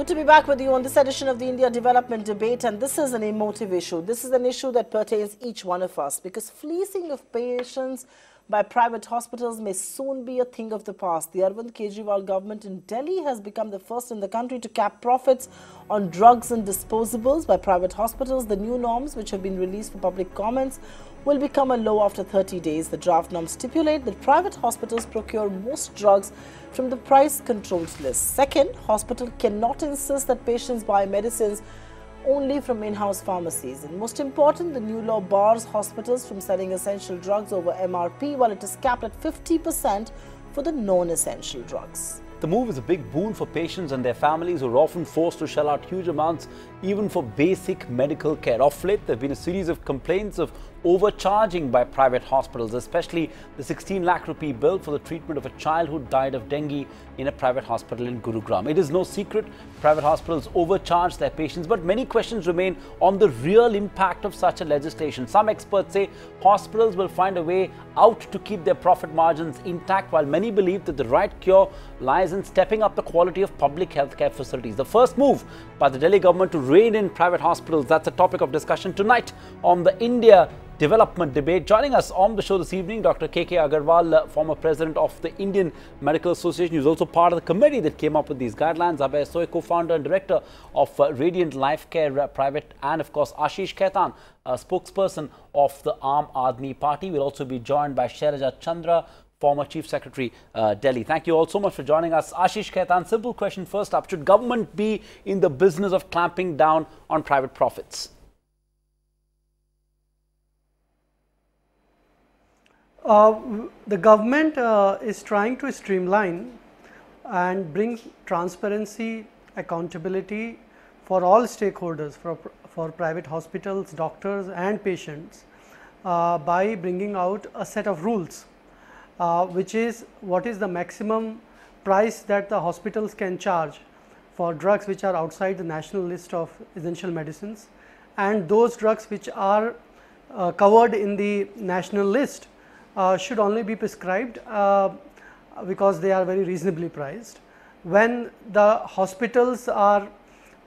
to be back with you on this edition of the India Development Debate, and this is an emotive issue. This is an issue that pertains each one of us because fleecing of patients by private hospitals may soon be a thing of the past. The Arvind Kejriwal government in Delhi has become the first in the country to cap profits on drugs and disposables by private hospitals. The new norms, which have been released for public comments, will become a law after 30 days. The draft norms stipulate that private hospitals procure most drugs from the price controlled list. Second, hospital cannot insist that patients buy medicines only from in-house pharmacies. And most important, the new law bars hospitals from selling essential drugs over MRP, while it is capped at 50% for the non-essential drugs. The move is a big boon for patients and their families who are often forced to shell out huge amounts even for basic medical care. Of late, there have been a series of complaints of overcharging by private hospitals, especially the 16 lakh rupee bill for the treatment of a child who died of dengue in a private hospital in Gurugram. It is no secret private hospitals overcharge their patients, but many questions remain on the real impact of such a legislation. Some experts say hospitals will find a way out to keep their profit margins intact, while many believe that the right cure lies in stepping up the quality of public healthcare facilities. The first move by the Delhi government to rein in private hospitals, that's a topic of discussion tonight on the India Development Debate. Joining us on the show this evening, Dr. K.K. Agarwal, former president of the Indian Medical Association. He's also part of the committee that came up with these guidelines. Abhay Soy, co-founder and director of Radiant Life Care Private, and of course Ashish Khaitan, spokesperson of the Aam Aadmi Party. We'll also be joined by Shailja Chandra, former Chief Secretary, Delhi. Thank you all so much for joining us. Ashish Khaitan, simple question first up. Should government be in the business of clamping down on private profits? The government is trying to streamline and bring transparency, accountability for all stakeholders, for private hospitals, doctors and patients by bringing out a set of rules, which is what is the maximum price that the hospitals can charge for drugs which are outside the national list of essential medicines, and those drugs which are covered in the national list should only be prescribed because they are very reasonably priced. When the hospitals are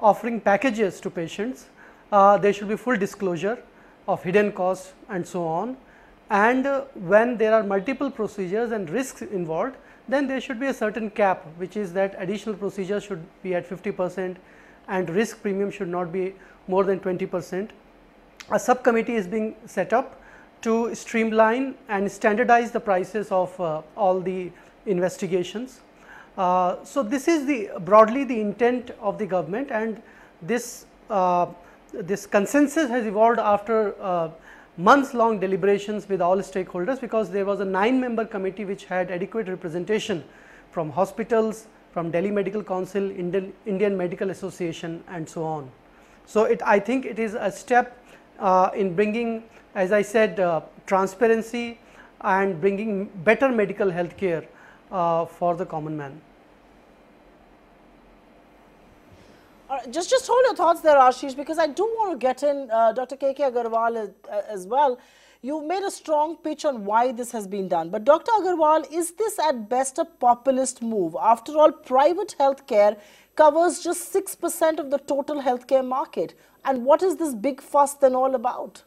offering packages to patients, there should be full disclosure of hidden costs and so on. And when there are multiple procedures and risks involved, then there should be a certain cap, which is that additional procedures should be at 50% and risk premium should not be more than 20%. A subcommittee is being set up to streamline and standardize the prices of all the investigations. So this is broadly the intent of the government, and this consensus has evolved after months long deliberations with all stakeholders, because there was a 9-member committee which had adequate representation from hospitals, from Delhi Medical Council, Indian Medical Association and so on. So I think it is a step in bringing, as I said, transparency and bringing better medical health care for the common man. Just hold your thoughts there, Ashish, because I do want to get in Dr. K.K. Agarwal as well. You made a strong pitch on why this has been done. But Dr. Agarwal, is this at best a populist move? After all, private healthcare covers just 6% of the total healthcare market. And what is this big fuss then all about?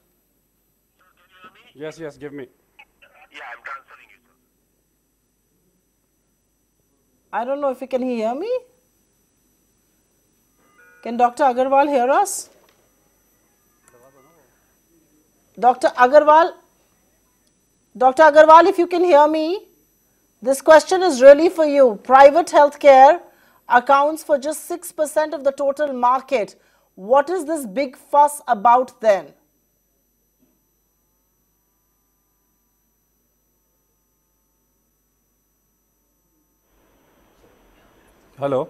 Yes, give me. Yeah, I'm transferring you, sir. I don't know if you can hear me. Can Dr. Agarwal hear us? Dr. Agarwal, if you can hear me, this question is really for you. Private healthcare accounts for just 6% of the total market. What is this big fuss about then? Hello.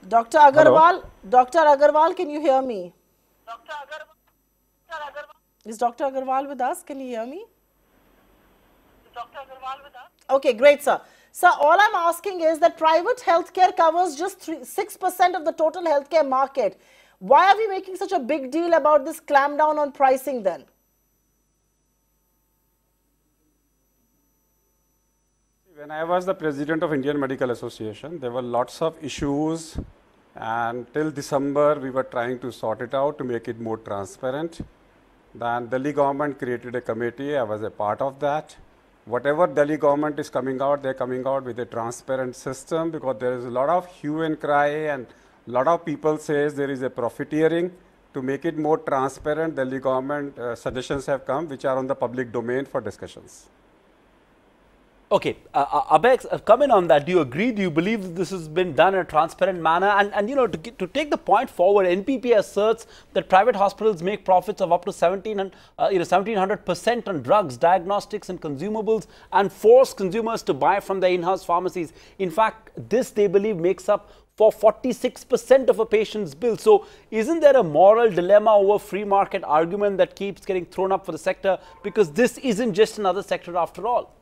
Dr. Agarwal, Dr. Agarwal, can you hear me? Is Dr. Agarwal with us? Can you hear me? Is Dr. Agarwal with us? Okay, great, sir. Sir, all I'm asking is that private healthcare covers just 6% of the total healthcare market. Why are we making such a big deal about this clamp down on pricing then? When I was the president of Indian Medical Association, there were lots of issues, and till December we were trying to sort it out to make it more transparent. Then Delhi government created a committee. I was a part of that. Whatever Delhi government is coming out, they're coming out with a transparent system, because there is a lot of hue and cry, and a lot of people says there is a profiteering. To make it more transparent, Delhi government suggestions have come, which are on the public domain for discussions. Okay, Abex, comment on that. Do you agree? Do you believe that this has been done in a transparent manner? And you know, to take the point forward, NPP asserts that private hospitals make profits of up to 1700% on drugs, diagnostics and consumables, and force consumers to buy from their in-house pharmacies. In fact, this they believe makes up for 46% of a patient's bill. So isn't there a moral dilemma over free market argument that keeps getting thrown up for the sector? Because this isn't just another sector after all.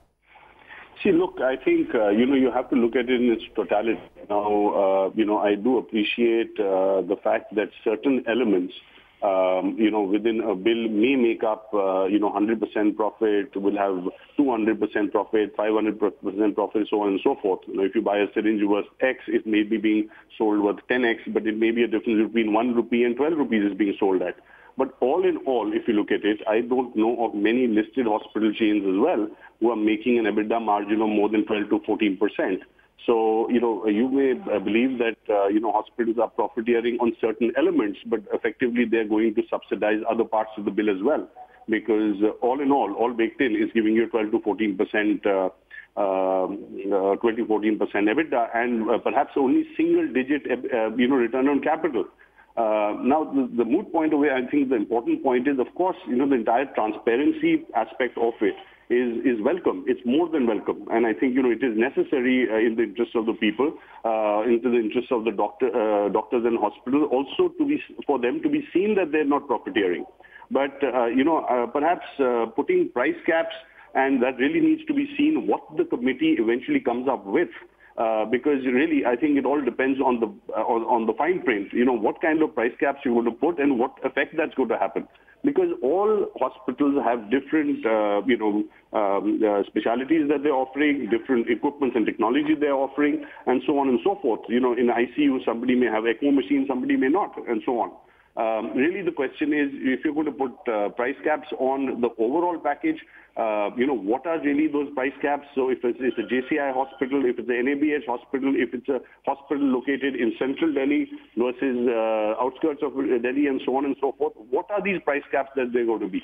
See, look, I think, you have to look at it in its totality. Now, I do appreciate the fact that certain elements, within a bill may make up, 100% profit, will have 200% profit, 500% profit, so on and so forth. If you buy a syringe worth X, it may be being sold worth 10X, but it may be a difference between 1 rupee and 12 rupees is being sold at. But all in all, if you look at it, I don't know of many listed hospital chains as well who are making an EBITDA margin of more than 12 to 14%. So, you may believe that, hospitals are profiteering on certain elements, but effectively they're going to subsidize other parts of the bill as well. Because all in all baked in is giving you 12 to 14%, 14% EBITDA, and perhaps only single digit, return on capital. Now, the moot point away, I think the important point is, of course, the entire transparency aspect of it is welcome. It's more than welcome. And I think, it is necessary in the interest of the people, into the interest of the doctors and hospitals, also for them to be seen that they're not profiteering. But, perhaps putting price caps, and that really needs to be seen what the committee eventually comes up with. Because really, I think it all depends on the fine print. What kind of price caps you're going to put and what effect that's going to happen. Because all hospitals have different, specialities that they're offering, different equipments and technology they're offering, and so on and so forth. In ICU, somebody may have ECMO machine, somebody may not, and so on. Really, the question is, if you're going to put price caps on the overall package, what are really those price caps? So if it's a JCI hospital, if it's an NABH hospital, if it's a hospital located in central Delhi versus outskirts of Delhi, and so on and so forth, what are these price caps that they're going to be?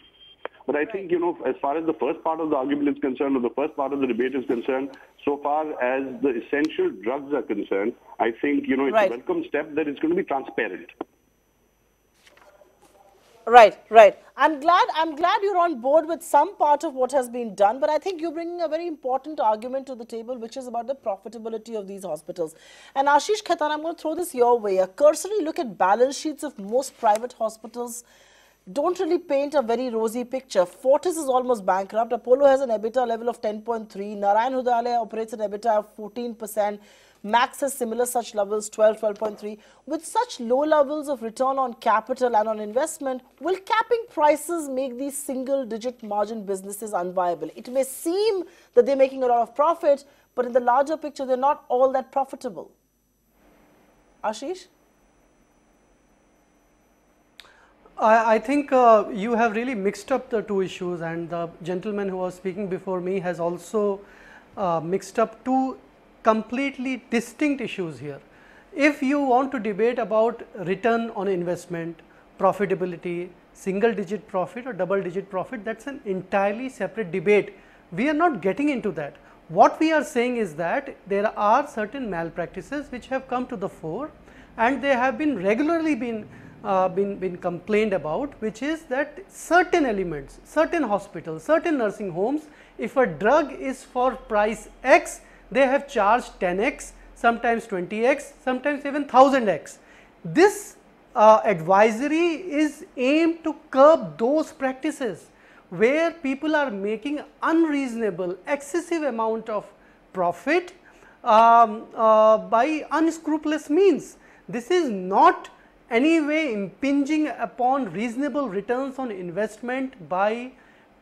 But I think, as far as the first part of the argument is concerned, or the first part of the debate is concerned, so far as the essential drugs are concerned, I think, it's a welcome step that it's going to be transparent. Right. I'm glad you're on board with some part of what has been done, but I think you're bringing a very important argument to the table, which is about the profitability of these hospitals. And Ashish Khaitan, I'm going to throw this your way. A cursory look at balance sheets of most private hospitals don't really paint a very rosy picture. Fortis is almost bankrupt. Apollo has an EBITDA level of 10.3. Narayan Hrudayalaya operates an EBITDA of 14%. Max has similar such levels, 12.3. With such low levels of return on capital and on investment, will capping prices make these single-digit margin businesses unviable? It may seem that they're making a lot of profit, but in the larger picture, they're not all that profitable. Ashish? I think you have really mixed up the two issues, and the gentleman who was speaking before me has also mixed up two completely distinct issues here. If you want to debate about return on investment, profitability, single digit profit or double digit profit, that's an entirely separate debate. We are not getting into that. What we are saying is that there are certain malpractices which have come to the fore, and they have been regularly been complained about, which is that certain elements, certain hospitals, certain nursing homes, if a drug is for price X, they have charged 10x, sometimes 20x, sometimes even 1000x. This advisory is aimed to curb those practices where people are making unreasonable, excessive amount of profit by unscrupulous means. This is not any way impinging upon reasonable returns on investment by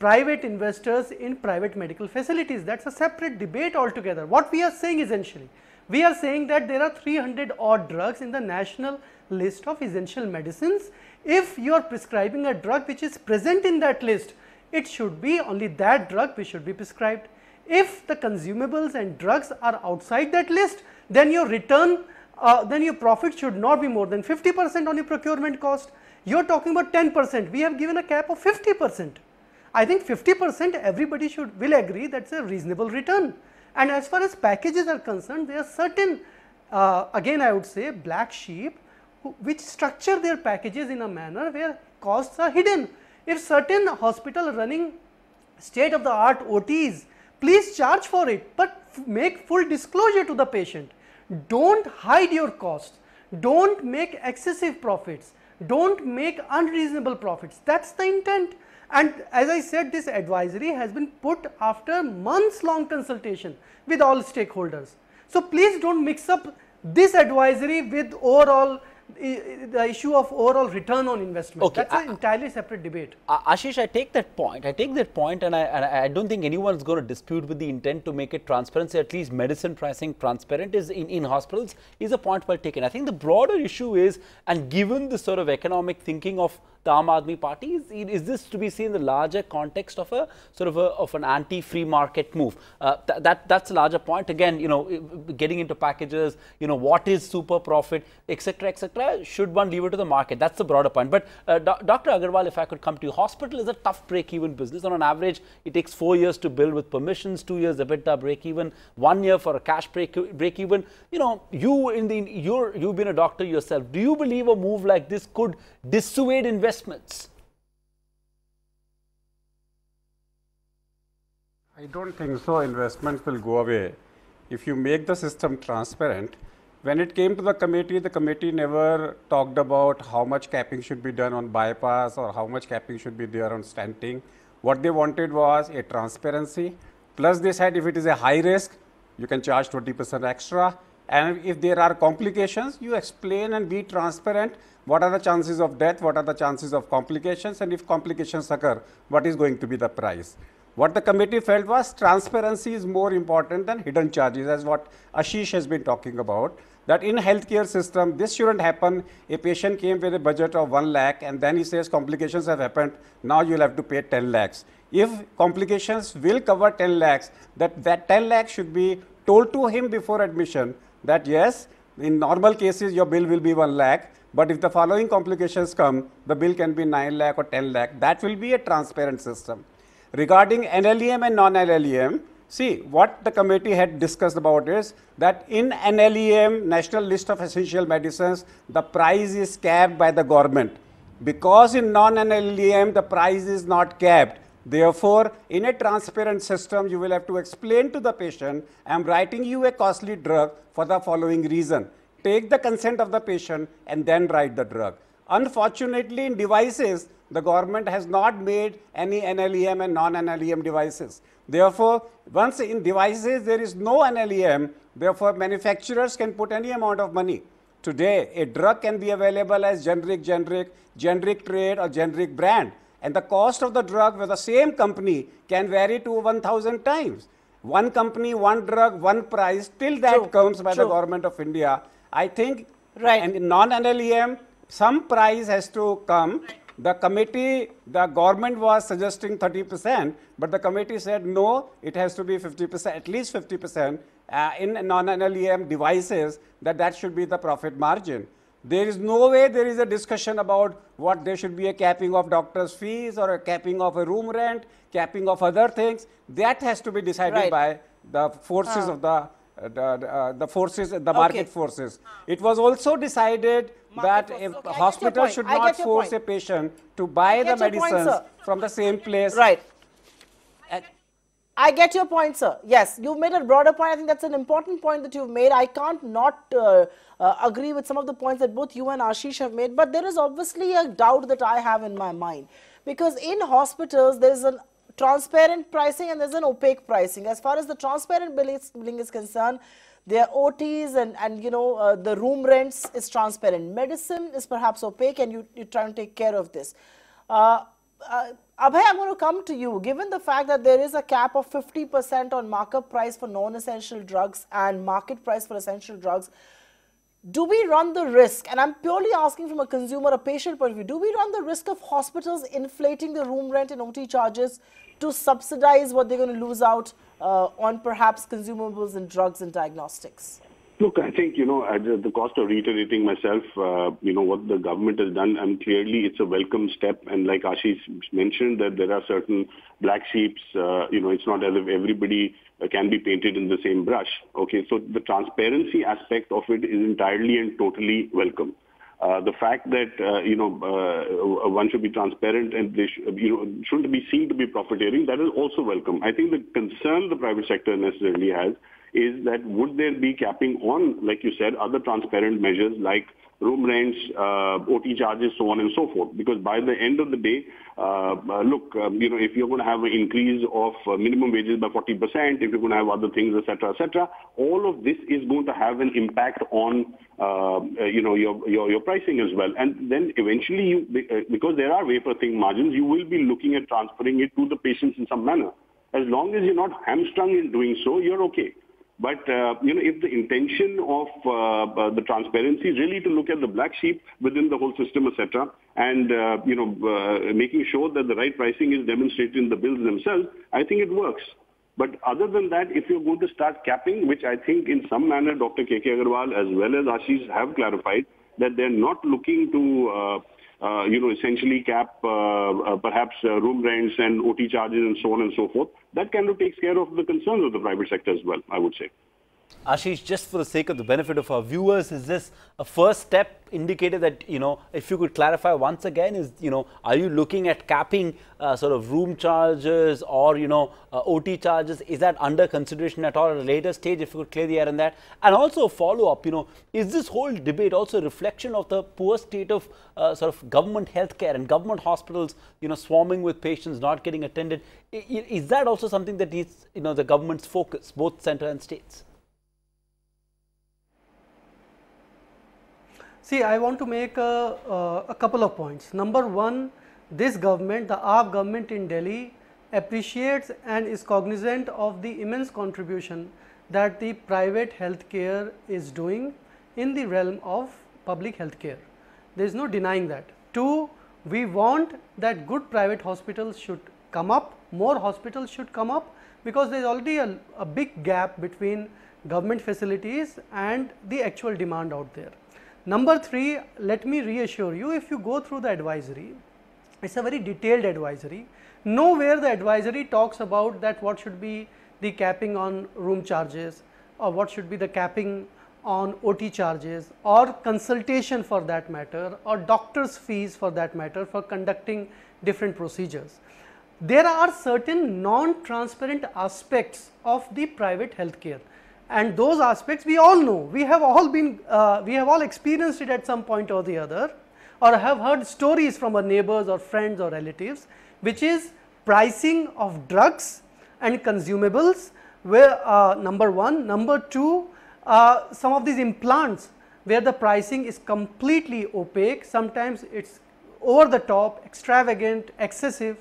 private investors in private medical facilities. That's a separate debate altogether. What we are saying essentially, we are saying that there are 300 odd drugs in the national list of essential medicines. If you are prescribing a drug which is present in that list, it should be only that drug which should be prescribed. If the consumables and drugs are outside that list, then your return, then your profit should not be more than 50% on your procurement cost. You are talking about 10%, we have given a cap of 50%. I think 50% everybody will agree that's a reasonable return. And as far as packages are concerned, there are certain, again I would say, black sheep which structure their packages in a manner where costs are hidden. If certain hospital running state of the art OTs, please charge for it, but make full disclosure to the patient. Don't hide your costs, don't make excessive profits, don't make unreasonable profits. That's the intent. And as I said, this advisory has been put after months long consultation with all stakeholders. So please don't mix up this advisory with overall the issue of overall return on investment. Okay, that's an entirely separate debate. Ashish, I take that point. And I don't think anyone's going to dispute with the intent to make it transparent, at least medicine pricing transparent is in hospitals is a point well taken. I think the broader issue is, and given the sort of economic thinking of the Aam Aadmi Party, is this to be seen in the larger context of a sort of an anti-free market move? That's a larger point. Again, you know, getting into packages, you know, what is super profit, etc., etc. Should one leave it to the market? That's the broader point. But Dr. Agarwal, if I could come to you, hospital is a tough break-even business. On average, it takes 4 years to build with permissions, 2 years EBITDA break-even, 1 year for a cash break-even. You know, you've been a doctor yourself. Do you believe a move like this could dissuade investments? I don't think so. Investments will go away if you make the system transparent. When it came to the committee never talked about how much capping should be done on bypass or how much capping should be there on stenting. What they wanted was a transparency. Plus they said if it is a high risk, you can charge 20% extra. And if there are complications, you explain and be transparent. What are the chances of death? What are the chances of complications? And if complications occur, what is going to be the price? What the committee felt was transparency is more important than hidden charges, as what Ashish has been talking about. That in healthcare system, this shouldn't happen. A patient came with a budget of 1 lakh and then he says complications have happened. Now you'll have to pay 10 lakhs. If complications will cover 10 lakhs, that 10 lakhs should be told to him before admission that yes, in normal cases your bill will be 1 lakh. But if the following complications come, the bill can be 9 lakh or 10 lakh. That will be a transparent system. Regarding NLEM and non-NLEM, see what the committee had discussed about is that in NLEM, National List of Essential Medicines, the price is capped by the government. Because in non-NLEM, the price is not capped. Therefore, in a transparent system, you will have to explain to the patient, I am writing you a costly drug for the following reason. Take the consent of the patient and then write the drug. Unfortunately, in devices, the government has not made any NLEM and non-NLEM devices. Therefore, once in devices there is no NLEM, therefore manufacturers can put any amount of money. Today, a drug can be available as generic trade or generic brand. And the cost of the drug with the same company can vary to 1,000 times. One company, one drug, one price, till that comes by the government of India. I think, and in non-NLEM, some price has to come. The committee, the government was suggesting 30%, but the committee said no, it has to be 50%, at least 50% in non-NLEM devices, that should be the profit margin. There is no way there is a discussion about what there should be a capping of doctors' fees or a capping of a room rent, capping of other things. That has to be decided by the forces of the market forces. It was also decided that a hospital should not force a patient to buy the medicines from the same place. Right. I get your point, sir. Yes, you've made a broader point. I think that's an important point that you've made. I can't not agree with some of the points that both you and Ashish have made, but there is obviously a doubt that I have in my mind. Because in hospitals, there is a transparent pricing and there's an opaque pricing. As far as the transparent billing is concerned, their OTs and you know, the room rents is transparent. Medicine is perhaps opaque and you're trying to take care of this. Abhay, I'm going to come to you. Given the fact that there is a cap of 50% on markup price for non-essential drugs and market price for essential drugs, do we run the risk, and I'm purely asking from a consumer, a patient point of view, do we run the risk of hospitals inflating the room rent and OT charges to subsidize what they're going to lose out on perhaps consumables and drugs and diagnostics? Look, I think, at the cost of reiterating myself, what the government has done, and clearly it's a welcome step. And like Ashish mentioned, that there are certain black sheeps, it's not as if everybody can be painted in the same brush. Okay, so the transparency aspect of it is entirely and totally welcome. The fact that, one should be transparent and they shouldn't be seen to be profiteering, that is also welcome. I think the concern the private sector necessarily has is that would there be capping on, like you said, other transparent measures like room rents, OT charges, so on and so forth. Because by the end of the day, if you're going to have an increase of minimum wages by 40%, if you're going to have other things, etc., all of this is going to have an impact on, your pricing as well. And then eventually, because there are wafer-thin margins, you will be looking at transferring it to the patients in some manner. As long as you're not hamstrung in doing so, you're okay. But, if the intention of the transparency is really to look at the black sheep within the whole system, etc., and, making sure that the right pricing is demonstrated in the bills themselves, I think it works. But other than that, if you're going to start capping, which I think in some manner Dr. K.K. Agarwal as well as Ashish have clarified, that they're not looking to essentially cap perhaps room rents and OT charges and so on and so forth. That kind of takes care of the concerns of the private sector as well, I would say. Ashish, just for the sake of the benefit of our viewers, is this a first step indicated that, if you could clarify once again, is, are you looking at capping sort of room charges or, OT charges? Is that under consideration at all at a later stage? If you could clear the air on that. And also a follow up, is this whole debate also a reflection of the poor state of sort of government healthcare and government hospitals, swarming with patients not getting attended? Is that also something that is, the government's focus, both centre and states? See, I want to make a couple of points. Number one, this government, the AAP government in Delhi, appreciates and is cognizant of the immense contribution that the private healthcare is doing in the realm of public healthcare. There is no denying that. Two, we want that good private hospitals should come up, more hospitals should come up, because there is already a big gap between government facilities and the actual demand out there. Number three, let me reassure you, if you go through the advisory, it's a very detailed advisory. Nowhere the advisory talks about that what should be the capping on room charges or what should be the capping on OT charges or consultation for that matter or doctor's fees for that matter for conducting different procedures. There are certain non-transparent aspects of the private healthcare. And those aspects we all know, we have all experienced it at some point or the other, or have heard stories from our neighbors or friends or relatives, which is pricing of drugs and consumables, where number one. Number two, some of these implants where the pricing is completely opaque, sometimes it's over the top, extravagant, excessive.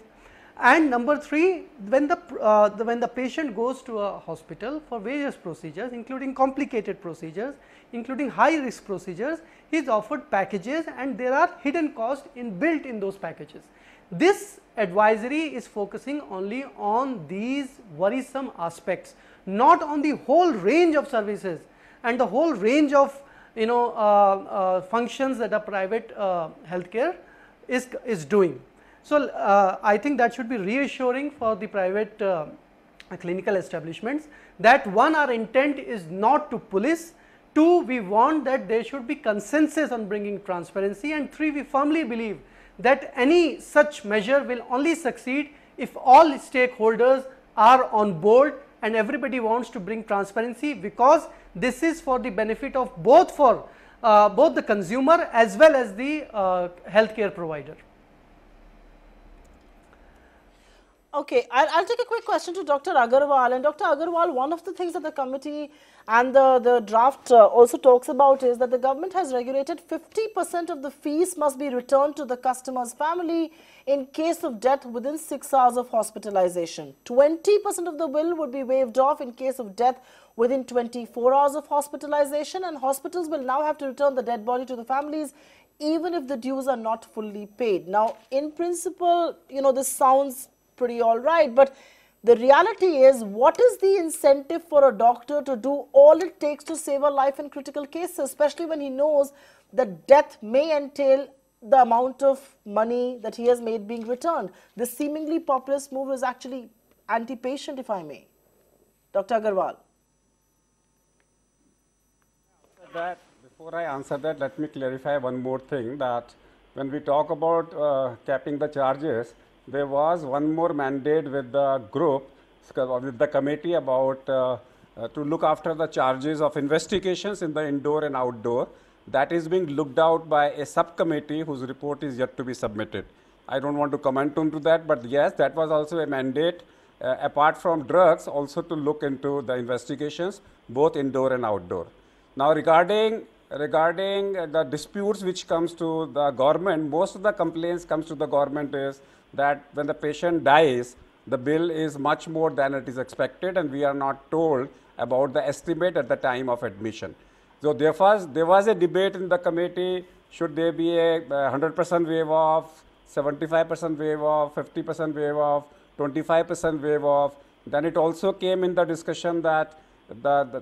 And number three, when the patient goes to a hospital for various procedures, including complicated procedures, including high risk procedures, he is offered packages and there are hidden costs built in those packages. This advisory is focusing only on these worrisome aspects, not on the whole range of services and the whole range of functions that a private healthcare is doing. So, I think that should be reassuring for the private clinical establishments that one, our intent is not to police, two, we want that there should be consensus on bringing transparency, and three, we firmly believe that any such measure will only succeed if all stakeholders are on board and everybody wants to bring transparency, because this is for the benefit of both the consumer as well as the healthcare provider. Okay, I'll take a quick question to Dr. Agarwal. And Dr. Agarwal, one of the things that the committee and the draft also talks about is that the government has regulated 50% of the fees must be returned to the customer's family in case of death within 6 hours of hospitalization. 20% of the bill would be waived off in case of death within 24 hours of hospitalization, and hospitals will now have to return the dead body to the families even if the dues are not fully paid. Now, in principle, this sounds pretty all right, but the reality is, what is the incentive for a doctor to do all it takes to save a life in critical cases, especially when he knows that death may entail the amount of money that he has made being returned? This seemingly populist move is actually anti-patient, if I may. Dr. Agarwal. Before I answer that, let me clarify one more thing, that when we talk about capping the charges, there was one more mandate with the group, with the committee, about to look after the charges of investigations in the indoor and outdoor. That is being looked out by a subcommittee whose report is yet to be submitted. I don't want to comment on to that, but yes, that was also a mandate, apart from drugs, also to look into the investigations, both indoor and outdoor. Now, regarding the disputes which comes to the government, most of the complaints comes to the government is that when the patient dies, the bill is much more than it is expected, and we are not told about the estimate at the time of admission. So there was a debate in the committee, should there be a 100% waive off, 75% waive off, 50% waive off, 25% waive off. Then it also came in the discussion that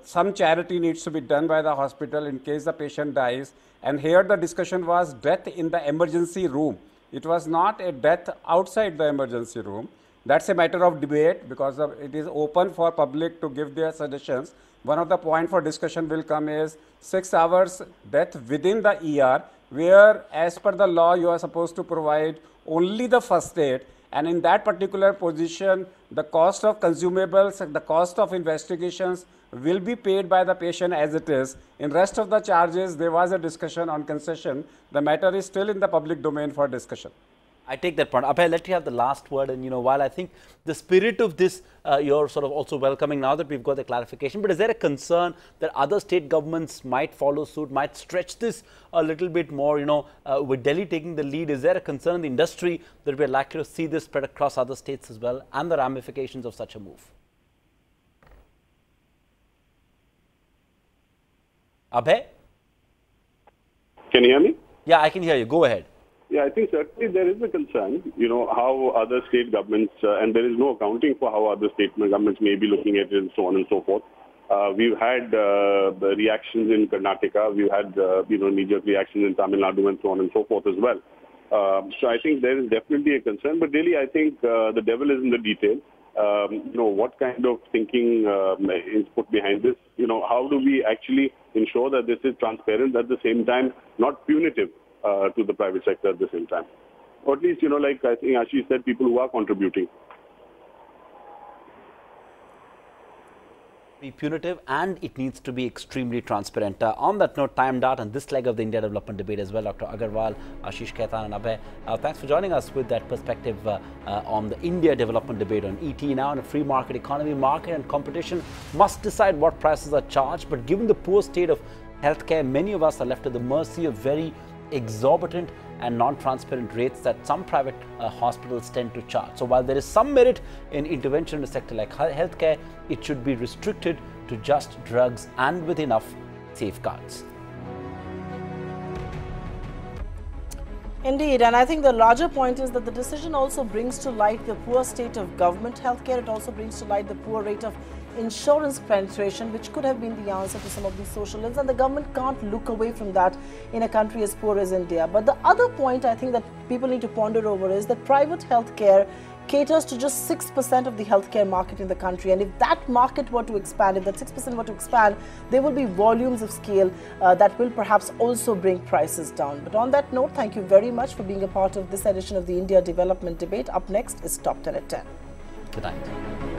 some charity needs to be done by the hospital in case the patient dies. And here the discussion was death in the emergency room. It was not a death outside the emergency room. That's a matter of debate, because it is open for public to give their suggestions. One of the points for discussion will come is 6 hours death within the ER, where as per the law you are supposed to provide only the first aid, and in that particular position the cost of consumables, the cost of investigations will be paid by the patient as it is. In rest of the charges, there was a discussion on concession. The matter is still in the public domain for discussion. I take that point. Abhay, let you have the last word. And, while I think the spirit of this, you're sort of also welcoming now that we've got the clarification, but is there a concern that other state governments might follow suit, might stretch this a little bit more, with Delhi taking the lead? Is there a concern in the industry that we're likely to see this spread across other states as well, and the ramifications of such a move? Abhay? Can you hear me? Yeah, I can hear you. Go ahead. Yeah, I think certainly there is a concern, how other state governments, and there is no accounting for how other state governments may be looking at it and so on and so forth. We've had the reactions in Karnataka, we've had, knee-jerk reactions in Tamil Nadu and so on and so forth as well. So I think there is definitely a concern, but really I think the devil is in the detail. What kind of thinking is put behind this? How do we actually ensure that this is transparent, at the same time not punitive to the private sector at the same time? Or at least, like I think Ashish said, people who are contributing. Be punitive, and it needs to be extremely transparent. On that note, timed out on this leg of the India development debate as well. Dr. Agarwal, Ashish Khaitan and Abhay, thanks for joining us with that perspective on the India development debate on ET. Now in a free market economy, market and competition must decide what prices are charged, but given the poor state of healthcare, many of us are left at the mercy of very exorbitant and non-transparent rates that some private hospitals tend to charge. So while there is some merit in intervention in a sector like healthcare, it should be restricted to just drugs and with enough safeguards. Indeed, and I think the larger point is that the decision also brings to light the poor state of government healthcare. It also brings to light the poor rate of insurance penetration, which could have been the answer to some of these social ills, and the government can't look away from that in a country as poor as India. But the other point I think that people need to ponder over is that private healthcare caters to just 6% of the healthcare market in the country, and if that market were to expand, if that 6% were to expand, there will be volumes of scale that will perhaps also bring prices down. But on that note, thank you very much for being a part of this edition of the India Development Debate. Up next is Top 10 at 10. Good night.